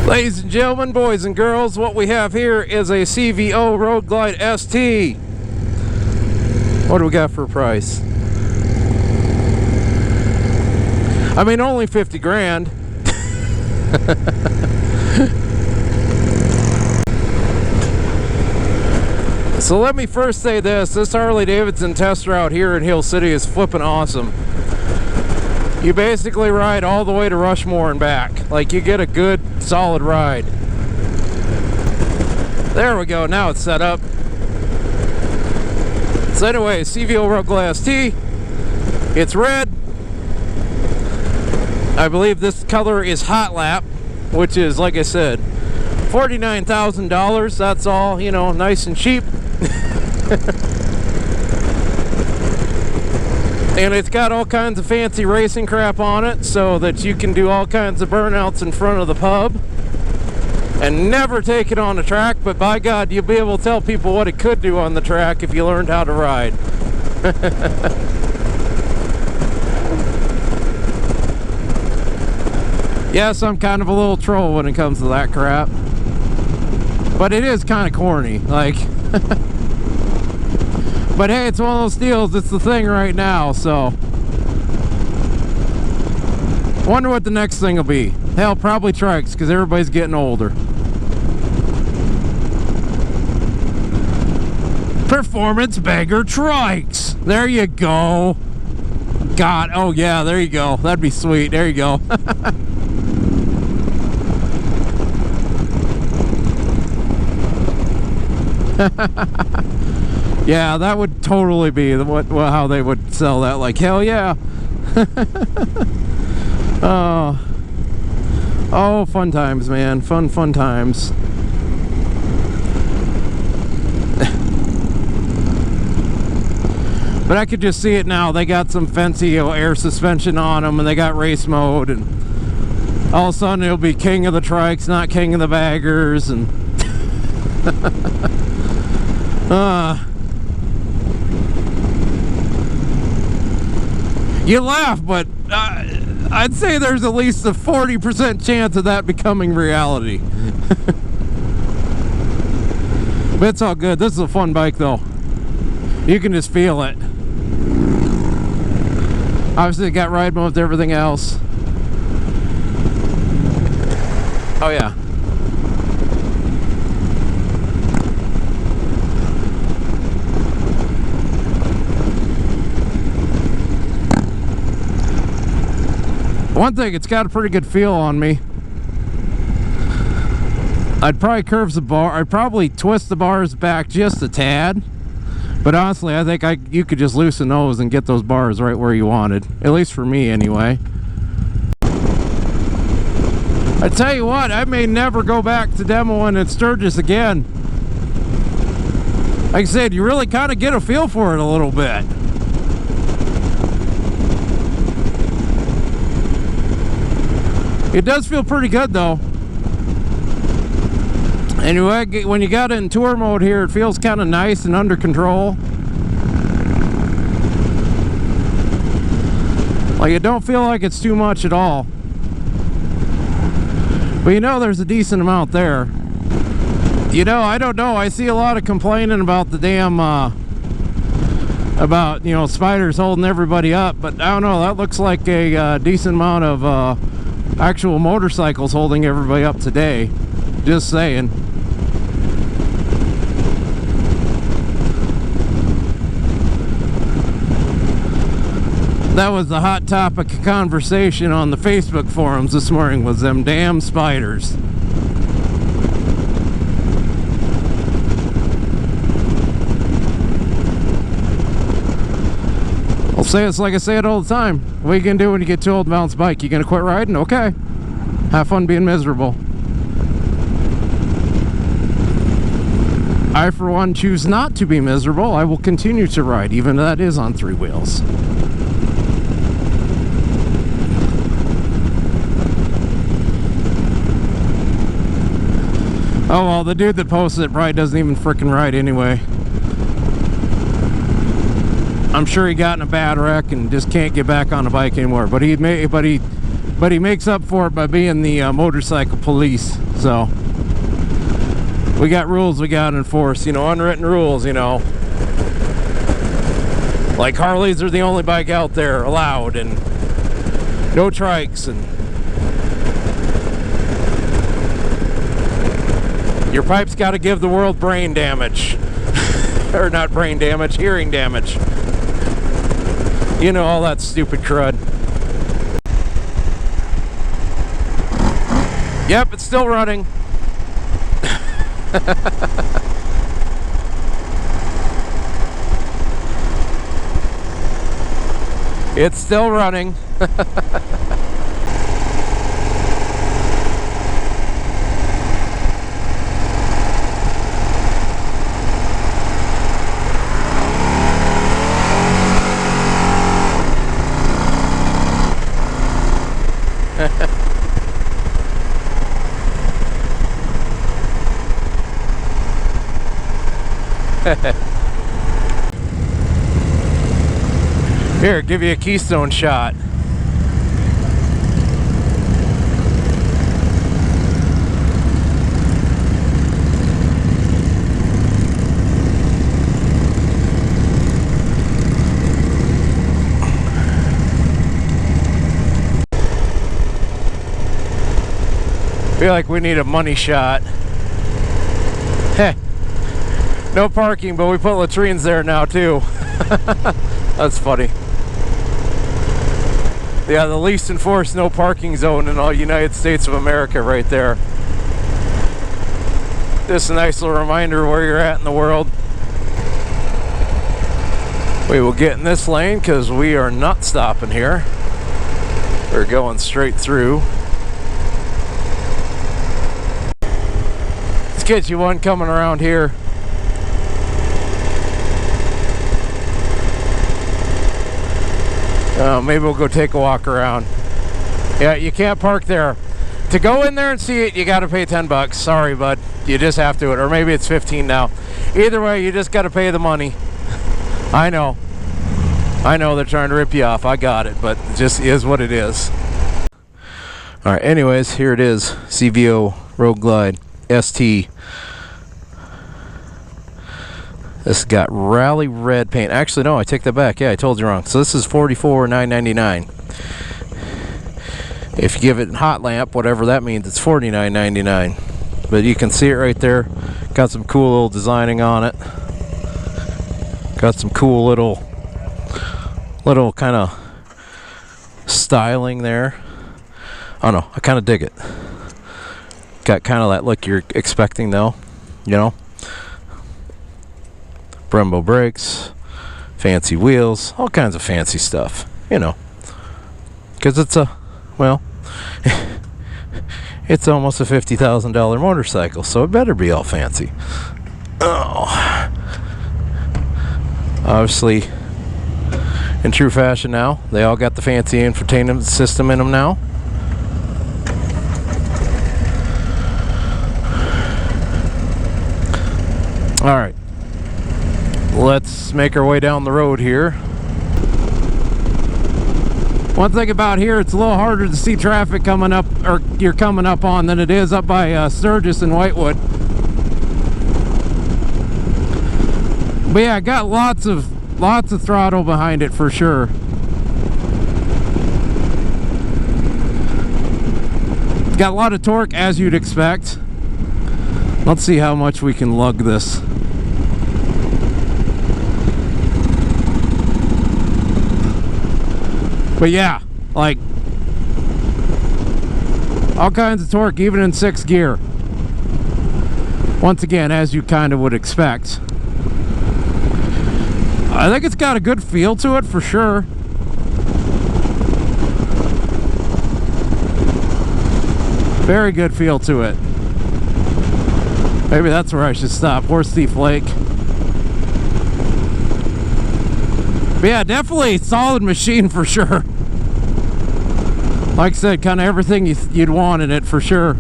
Ladies and gentlemen, boys and girls, what we have here is a CVO Road Glide ST. What do we got for a price? I mean, only 50 grand. So let me first say this Harley-Davidson test route here in Hill City is flipping awesome. You basically ride all the way to Rushmore and back. Like, you get a good, solid ride. There we go, now it's set up. So anyway, CVO Road Glide ST. It's red. I believe this color is Hot Lap, which is, like I said, $49,000. That's all, you know, nice and cheap. And it's got all kinds of fancy racing crap on it so that you can do all kinds of burnouts in front of the pub and never take it on the track, but by God, you'll be able to tell people what it could do on the track if you learned how to ride. Yes, I'm kind of a little troll when it comes to that crap, but it is kind of corny, like. But hey, it's one of those deals, it's the thing right now, so. Wonder what the next thing will be. Hell, probably trikes, because everybody's getting older. Performance bagger trikes! There you go. God, oh yeah, there you go. That'd be sweet, there you go. Yeah, that would totally be how they would sell that. Like, hell yeah. Oh, fun times, man. Fun times. But I could just see it now. They got some fancy, you know, air suspension on them, and they got race mode, and all of a sudden it'll be king of the trikes, not king of the baggers, and you laugh, but I'd say there's at least a 40% chance of that becoming reality. But it's all good. This is a fun bike, though. You can just feel it. Obviously, it got ride mode with everything else. Oh, yeah. One thing, it's got a pretty good feel on me. I'd probably curve the bar. I'd probably twist the bars back just a tad. But honestly, I think you could just loosen those and get those bars right where you wanted. At least for me, anyway. I tell you what, I may never go back to demoing at Sturgis again. Like I said, you really kind of get a feel for it a little bit. It does feel pretty good, though. Anyway, when you got it in tour mode here, it feels kind of nice and under control. Like, it don't feel like it's too much at all. But you know there's a decent amount there. You know, I don't know. I see a lot of complaining about the damn, about, you know, spiders holding everybody up. But I don't know. That looks like a decent amount of actual motorcycles holding everybody up today. Just saying. That was the hot topic of conversation on the Facebook forums this morning, was them damn spiders. I'll say it's like I say it all the time. What are you gonna do when you get too old to balance a bike? You gonna quit riding? Okay. Have fun being miserable. I, for one, choose not to be miserable. I will continue to ride, even though that is on 3 wheels. Oh well, the dude that posted it probably doesn't even frickin' ride anyway. I'm sure he got in a bad wreck and just can't get back on a bike anymore. But he But he makes up for it by being the motorcycle police. So we got rules we got to enforce, you know, unwritten rules, you know. Like Harleys are the only bike out there allowed, and no trikes, and your pipe's got to give the world brain damage. Or not brain damage, hearing damage. You know, all that stupid crud. Yep, it's still running. It's still running. Here, give you a keystone shot. Feel like we need a money shot. Heh. No parking, but we put latrines there now too. That's funny. Yeah, the least enforced no parking zone in all United States of America right there. Just a nice little reminder where you're at in the world. We will get in this lane because we are not stopping here. We're going straight through. Let's get you one coming around here. Maybe we'll go take a walk around. Yeah, you can't park there. To go in there and see it, you got to pay 10 bucks. Sorry, bud. You just have to. Or maybe it's 15 now. Either way, you just got to pay the money. I know. I know they're trying to rip you off. I got it, but it just is what it is. All right, anyways, here it is. CVO Road Glide ST. This got rally red paint. Actually, no, I take that back. Yeah, I told you wrong. So this is $44,999. If you give it hot lamp, whatever that means, it's $49.99. But you can see it right there. Got some cool little designing on it. Got some cool little kind of styling there. I don't know. I kind of dig it. Got kind of that look you're expecting, though. You know. Brembo brakes, fancy wheels, all kinds of fancy stuff, you know, because it's well, it's almost a $50,000 motorcycle, so it better be all fancy. Oh, obviously, in true fashion now, they all got the fancy infotainment system in them now. All right. Let's make our way down the road here. One thing about here, it's a little harder to see traffic coming up, or you're coming up on, than it is up by Sturgis and Whitewood. But yeah, got lots of throttle behind it for sure. Got a lot of torque, as you'd expect. Let's see how much we can lug this. But yeah, like all kinds of torque, even in 6th gear. Once again, as you kind of would expect. I think it's got a good feel to it for sure. Very good feel to it. Maybe that's where I should stop. Horse Thief Lake. But yeah, definitely a solid machine for sure. Like I said, kind of everything you'd want in it for sure.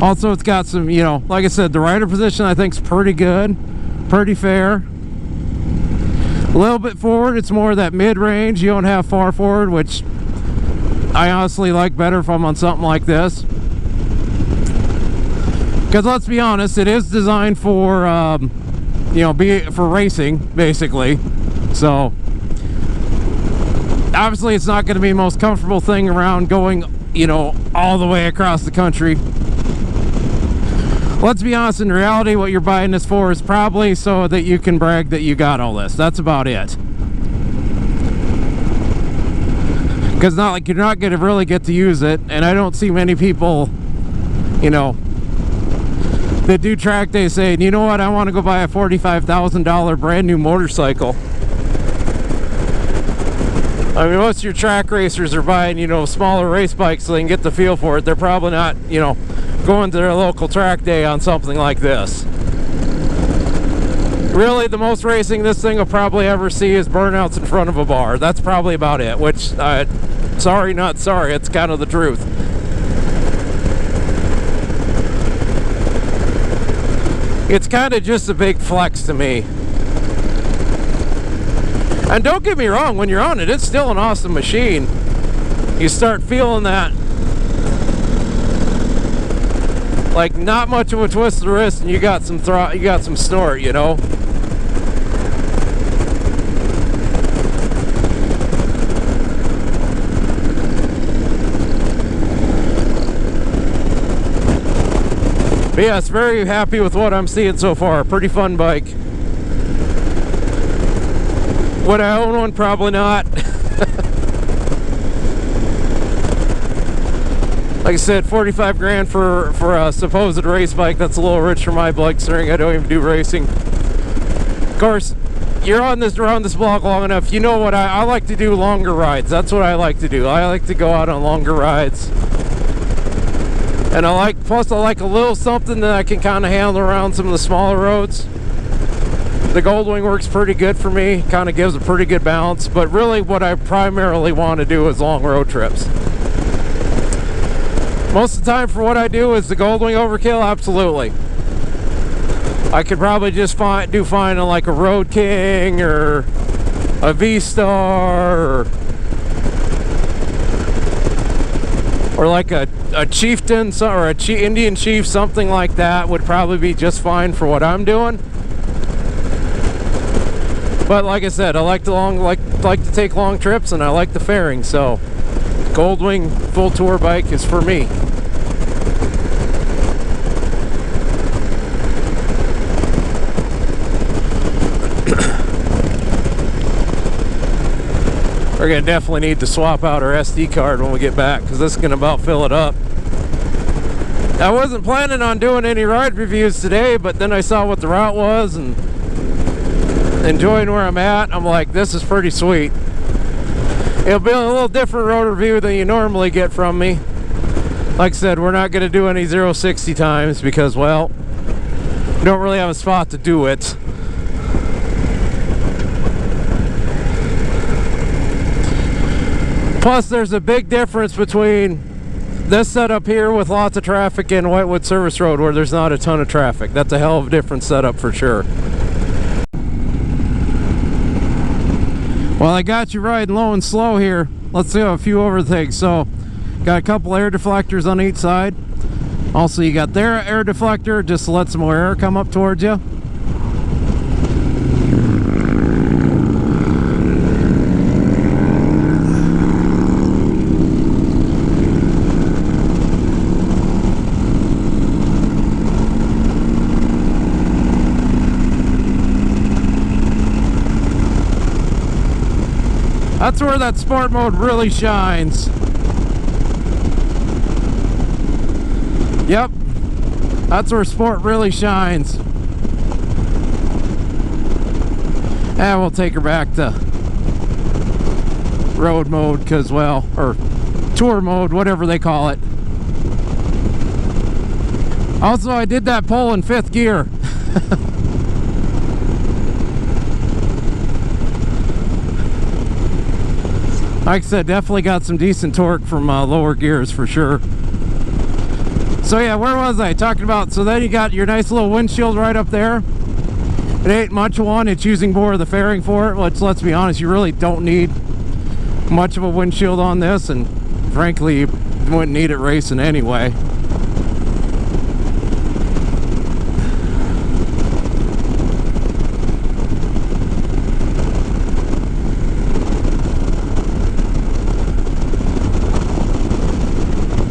Also, it's got some, you know, like I said, the rider position I think is pretty good. Pretty fair. A little bit forward, it's more that mid-range. You don't have far forward, which I honestly like better if I'm on something like this. Because let's be honest, it is designed for, you know, for racing, basically. So, obviously it's not going to be the most comfortable thing around going, you know, all the way across the country. Let's be honest, in reality, what you're buying this for is probably so that you can brag that you got all this. That's about it. Because not like you're not going to really get to use it, and I don't see many people, you know, that do track day saying, you know what, I want to go buy a $45,000 brand new motorcycle. I mean, most of your track racers are buying, you know, smaller race bikes so they can get the feel for it. They're probably not, you know, going to their local track day on something like this. Really, the most racing this thing will probably ever see is burnouts in front of a bar. That's probably about it, which, sorry, not sorry, it's kind of the truth. It's kind of just a big flex to me. And don't get me wrong, when you're on it, it's still an awesome machine. You start feeling that, like, not much of a twist of the wrist, and you got some snort, you know. But yes, very happy with what I'm seeing so far. Pretty fun bike. Would I own one? Probably not. Like I said, 45 grand for a supposed race bike. That's a little rich for my blood, considering I don't even do racing. Of course, you're around this block long enough. You know what I like to do? Longer rides. That's what I like to do. I like to go out on longer rides. And plus I like a little something that I can kind of handle around some of the smaller roads. The Goldwing works pretty good for me, kind of gives a pretty good balance, but really what I primarily want to do is long road trips. Most of the time for what I do is the Goldwing overkill, absolutely. I could probably just do fine on like a Road King or a V-Star or like a Chieftain or Indian Chief, something like that would probably be just fine for what I'm doing. But like I said, I like to take long trips, and I like the fairing, so Goldwing full tour bike is for me. We're gonna definitely need to swap out our SD card when we get back, because this is gonna about fill it up. I wasn't planning on doing any ride reviews today, but then I saw what the route was and enjoying where I'm at. I'm like, this is pretty sweet. It'll be a little different road review than you normally get from me. Like I said, we're not gonna do any 0-60 times because, well, we don't really have a spot to do it. Plus, there's a big difference between this setup here with lots of traffic and Whitewood Service Road where there's not a ton of traffic. That's a hell of a different setup for sure. Well, I got you riding low and slow here. Let's do a few other things. So, got a couple air deflectors on each side. Also, you got their air deflector just to let some more air come up towards you. That's where that sport mode really shines. Yep, that's where sport really shines. And we'll take her back to road mode, because, well, or tour mode, whatever they call it. Also, I did that pull in 5th gear. Like I said, definitely got some decent torque from lower gears for sure. So yeah, where was I talking about? So then you got your nice little windshield right up there. It ain't much one, it's using more of the fairing for it, which, let's be honest, you really don't need much of a windshield on this. And frankly, you wouldn't need it racing anyway.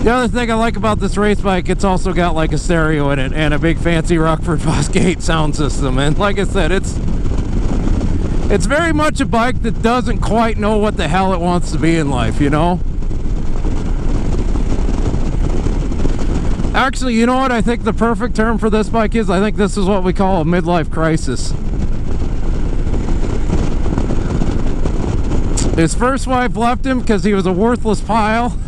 The other thing I like about this race bike, it's also got like a stereo in it and a big fancy Rockford Fosgate sound system. And like I said, it's very much a bike that doesn't quite know what the hell it wants to be in life, you know? Actually, you know what I think the perfect term for this bike is? I think this is what we call a midlife crisis. His first wife left him because he was a worthless pile.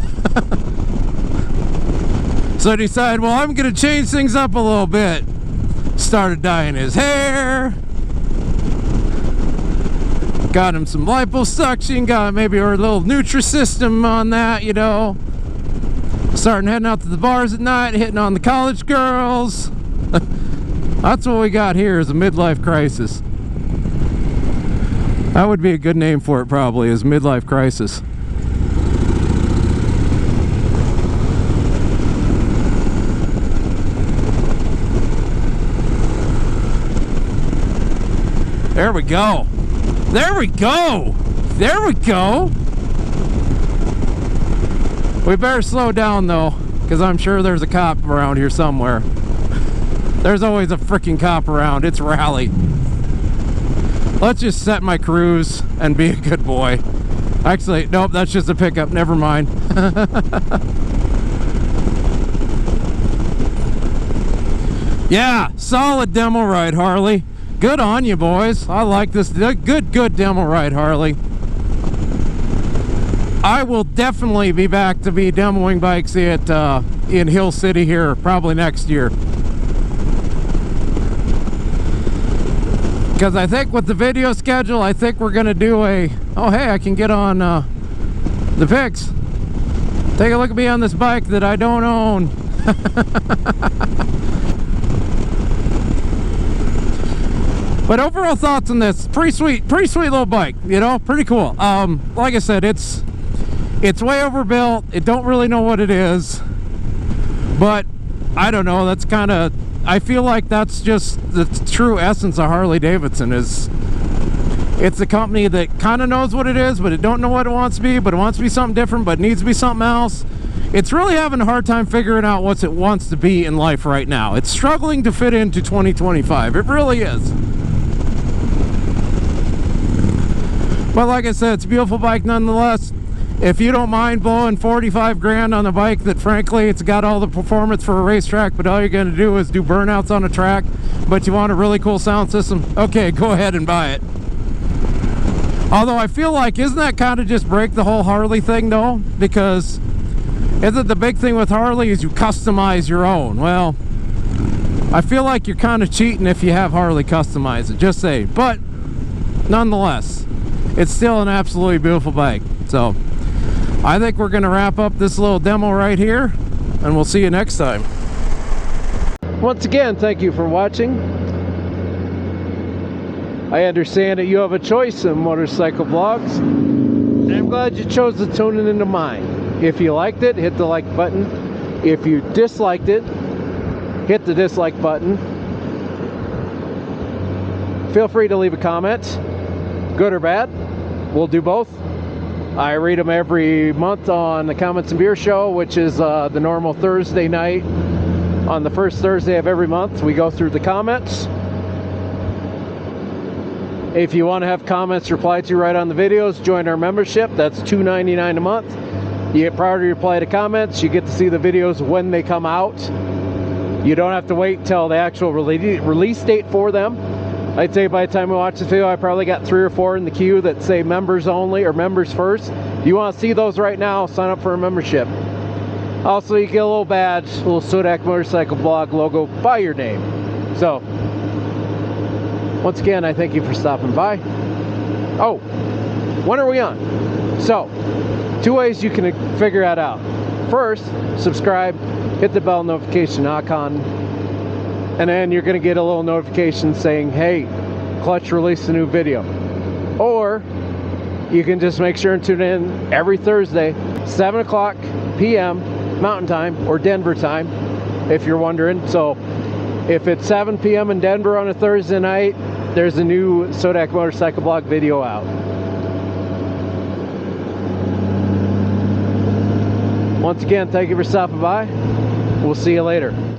So he decided, well, I'm going to change things up a little bit. Started dyeing his hair. Got him some liposuction. Got maybe a little Nutrisystem on that, you know. Starting heading out to the bars at night, hitting on the college girls. That's what we got here, is a midlife crisis. That would be a good name for it, probably, is midlife crisis. There we go. There we go. There we go. We better slow down though, because I'm sure there's a cop around here somewhere. There's always a freaking cop around. It's rally. Let's just set my cruise and be a good boy. Actually, nope, that's just a pickup. Never mind. Yeah, solid demo ride, Harley. Good on you, boys. I like this. Good demo ride, Harley. I will definitely be back to be demoing bikes at in Hill City here probably next year. Because I think with the video schedule, I think we're going to do a... Oh, hey, I can get on the pics. Take a look at me on this bike that I don't own. But overall thoughts on this, pretty sweet little bike, you know, pretty cool. Like I said, it's way overbuilt. It don't really know what it is, but I don't know. That's kind of, I feel like that's just the true essence of Harley-Davidson. Is it's a company that kind of knows what it is, but it don't know what it wants to be, but it wants to be something different, but it needs to be something else. It's really having a hard time figuring out what it wants to be in life right now. It's struggling to fit into 2025. It really is. But like I said, it's a beautiful bike nonetheless. If you don't mind blowing 45 grand on a bike that frankly it's got all the performance for a racetrack, but all you're going to do is do burnouts on a track, but you want a really cool sound system, okay, go ahead and buy it. Although I feel like, isn't that kind of just break the whole Harley thing though? Because isn't the big thing with Harley is you customize your own? Well, I feel like you're kind of cheating if you have Harley customize it, just say. But nonetheless, it's still an absolutely beautiful bike. So I think we're going to wrap up this little demo right here, and we'll see you next time. Once again, thank you for watching. I understand that you have a choice in motorcycle vlogs, and I'm glad you chose to tune into mine. If you liked it, hit the like button. If you disliked it, hit the dislike button. Feel free to leave a comment, good or bad. We'll do both. I read them every month on the Comments and Beer Show, which is the normal Thursday night. On the first Thursday of every month, we go through the comments. If you want to have comments replied to right on the videos, join our membership. That's $2.99 a month. You get priority reply to comments. You get to see the videos when they come out. You don't have to wait till the actual release date for them. I'd say by the time we watch this video, I probably got 3 or 4 in the queue that say members only or members first. If you want to see those right now, sign up for a membership. Also, you get a little badge, a little Sodak Motorcycle Blog logo by your name. So, once again, I thank you for stopping by. Oh, when are we on? So, 2 ways you can figure that out. First, subscribe, hit the bell notification icon, and then you're going to get a little notification saying, hey, Clutch released a new video. Or you can just make sure and tune in every Thursday, 7 o'clock p.m. Mountain Time, or Denver time, if you're wondering. So if it's 7 p.m. in Denver on a Thursday night, there's a new Sodak motorcycle blog video out. Once again, thank you for stopping by. We'll see you later.